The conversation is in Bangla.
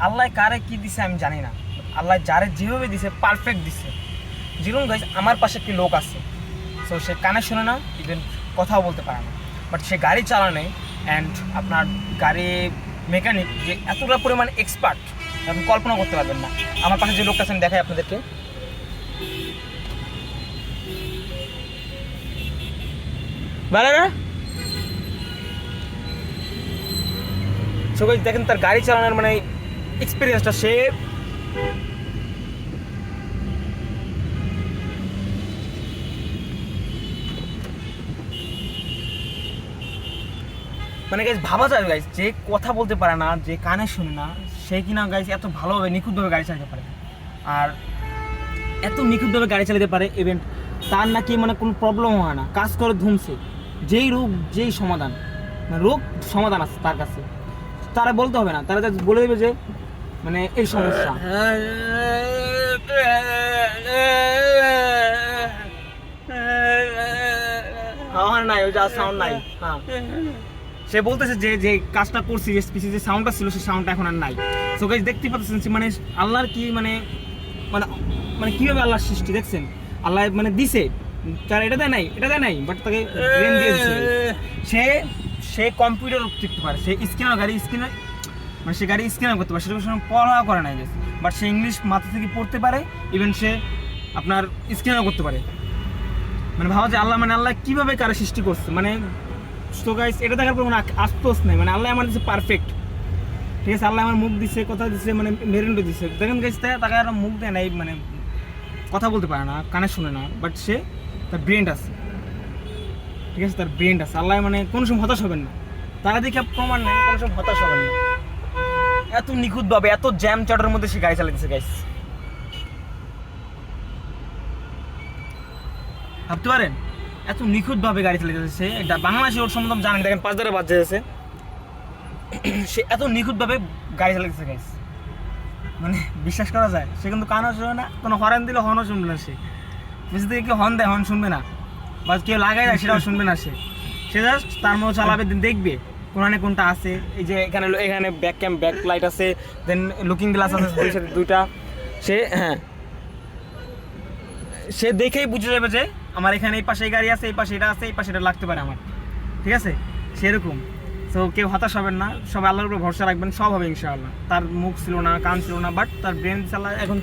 আল্লাহ কারে কি দিছে আমি জানি না, আল্লাহ যারে যেভাবে দিছে পারফেক্ট দিছে। যেরকম গাইজ আমার পাশে একটি লোক আছে, সো সে কানে শোনে না, ইভেন কথাও বলতে পারে না, বাট সে গাড়ি চালানে অ্যান্ড আপনার গাড়ি মেকানিক যে এতটা পরিমাণ এক্সপার্ট আপনি কল্পনা করতে পারবেন না। আমার পাশে যে লোকটা আছে আমি দেখাই আপনাদেরকে। বাড়ারা সবাই দেখেন তার গাড়ি চালানোর মানে এক্সপিরিয়েন্সটা, সে মানে গাইজ ভাবা যায় গাইজ যে কথা বলতে পারে না, যে কানে শুনে না, সে কিনা গাইজ এত ভালোভাবে নিখুঁতভাবে গাড়ি চালাতে পারে। আর এত নিখুঁতভাবে গাড়ি চালাতে পারে, ইভেন তার নাকি মানে কোনো প্রবলেম হয় না, কাজ করে ধুমছে, যেই রোগ যেই সমাধান, মানে রোগ সমাধান আছে তার কাছে, তারা বলতে হবে না, তারা বলে দেবে যে মানে এই সমস্যা। হ্যাঁ নাই, ওই যা সাউন্ড নাই। হ্যাঁ, সে বলতেছে যে যে কাজটা করছি, যে পিছিয়ে যে সাউন্ডটা ছিল সেই সাউন্ডটা এখন আর নাই। সো গাইস দেখতে পাচ্ছেন মানে আল্লাহর কি মানে মানে মানে কীভাবে আল্লাহর সৃষ্টি দেখছেন। আল্লাহ মানে দিছে, তার এটা দেয় নাই, বাট তাকে ব্রেন দিয়ে দিচ্ছে। সে সে কম্পিউটার শিখতে পারে, সে স্ক্যানার গাড়ি স্ক্যানার মানে সে গাড়ি স্ক্যানার করতে পারে, সেটা কোনো পড়াশোনা করে নাই গেছে, বাট সে ইংলিশ মাথা থেকে পড়তে পারে, ইভেন সে আপনার স্ক্যানার করতে পারে। মানে ভাবা যায় আল্লাহ মানে আল্লাহ কীভাবে কারে সৃষ্টি করছে। মানে তো গাইস এটা দেখার পর মানে আফসোস নেই, মানে আল্লাহ আমার দিচ্ছে পারফেক্ট, ঠিক আছে। আল্লাহ আমার মুখ দিচ্ছে, কথা দিচ্ছে, মানে মেরুনটা দিচ্ছে। দেখেন গাইস তাকে আর মুখ দেয় নাই, মানে কথা বলতে পারে না, কানে শুনে না, বাট সে তার ব্রেন আছে, ঠিক আছে, তার ব্রেন আছে। আল্লাহ মানে কোনো সময় হতাশ হবেন না, তারা দেখে প্রমাণ নেই, কোনো সময় হতাশ হবেন না। এত নিখুঁতভাবে এত জ্যাম চাটের মধ্যে সে গাড়ি চালাতেছে গাইস, ভাবতে পারেন এত নিখুঁতভাবে গাড়ি চালাতেছে সে। বাংলাদেশে ওর সম্বন্ধে জানেন, দেখেন 5 ধারে বাজে আছে, সে এত নিখুঁতভাবে গাড়ি চালাতেছে গাইস, মানে বিশ্বাস করা যায়। সে কিন্তু কানও শুনে না, কোনো হর্ন দিলে হর্নও শুনবে না সে, বেশি থেকে কেউ হর্ন দেয় হর্ন শুনবে না, বা কেউ লাগাই দেয় সেটাও শুনবে না সে। সে জাস্ট তার মতো চালাবে, দেখবে কোনখানে কোনটা আছে। এই যে এখানে এখানে ব্যাক লাইট আছে, দেন লুকিং গ্লাস আছে দুইটা। সে হ্যাঁ সে দেখেই বুঝে যাবে যে আমার এখানে এই পাশে গাড়ি আছে, এই পাশে এটা আছে, এই পাশে এটা লাগতে পারে আমার, ঠিক আছে, সেরকম। সো কেউ হতাশ হবেন না, সবাই আল্লাহর উপর ভরসা রাখবেন, সব হবে ইনশাআল্লাহ। তার মুখ ছিল না, কান ছিল না, বাট তার ব্রেন চালা এখন